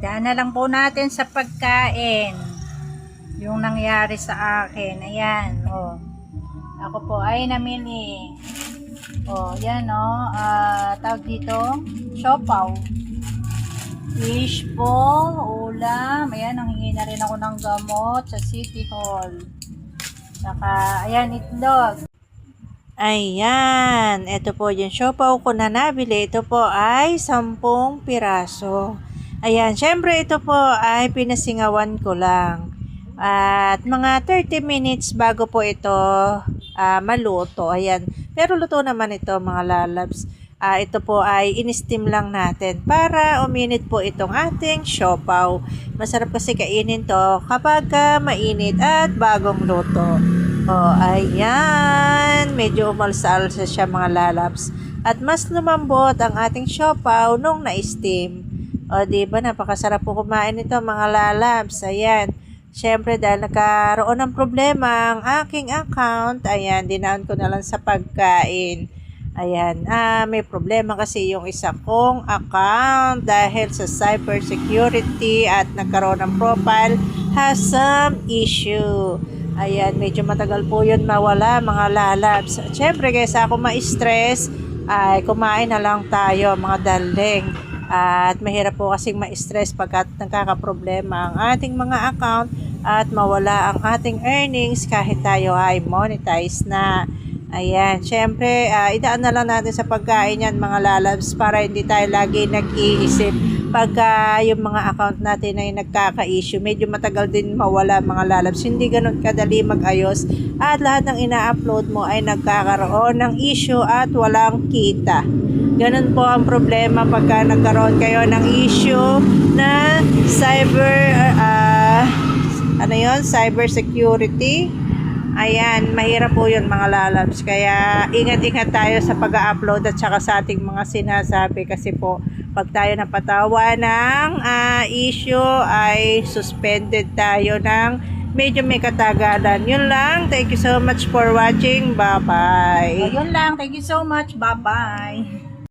Daan na lang po natin sa pagkain. Yung nangyari sa akin. Ayan. Oh. Ako po ay namili. Oh, yan oh. Tawag dito. Siopaw. Fishball. Ulam. Ayan. Nanghingi na rin ako ng gamot sa City Hall. Saka, ayan, itlog. Ayan, ito po yung siopaw ko na nabili. Ito po ay 10 piraso. Ayan, syempre ito po ay pinasingawan ko lang. At mga 30 minutes bago po ito maluto. Ayan, pero luto naman ito mga lalabs. Ito po ay in-steam lang natin para uminit po itong ating siopaw. Masarap kasi kainin to kapag mainit at bagong luto. Oh, ayan. Medyo umalsa-alsa siya mga lalabs. At mas lumambot ang ating siopaw nung na-steam. O, diba? Napakasarap po kumain ito mga lalabs. Ayan. Siyempre, dahil nagkaroon ng problema ang aking account, ayan, dinaon ko na lang sa pagkain. Ayan. May problema kasi yung isa kong account dahil sa cybersecurity at nagkaroon ng profile has some issue. Ayan, medyo matagal po yun mawala mga lalabs. Siyempre, kaysa ako ma-stress, ay kumain na lang tayo mga darling. At mahirap po kasing ma-stress pagkat nagkakaproblema ang ating mga account at mawala ang ating earnings kahit tayo ay monetize na. Ayan, siyempre, idaan na lang natin sa pagkain yan mga lalabs para hindi tayo lagi nag-iisip pagka yung mga account natin ay nagkaka-issue. Medyo matagal din mawala mga lalabs. Hindi ganun kadali mag-ayos at lahat ng ina-upload mo ay nagkakaroon ng issue at walang kita. Ganun po ang problema pagka nagkaroon kayo ng issue na cyber security. Ayan, mahirap po yun mga lalabs. Kaya ingat-ingat tayo sa pag-upload at saka sa ating mga sinasabi kasi po pag tayo napatawa ng issue ay suspended tayo ng medyo may katagalan. Yun lang. Thank you so much for watching. Bye-bye. Yun lang. Thank you so much. Bye-bye.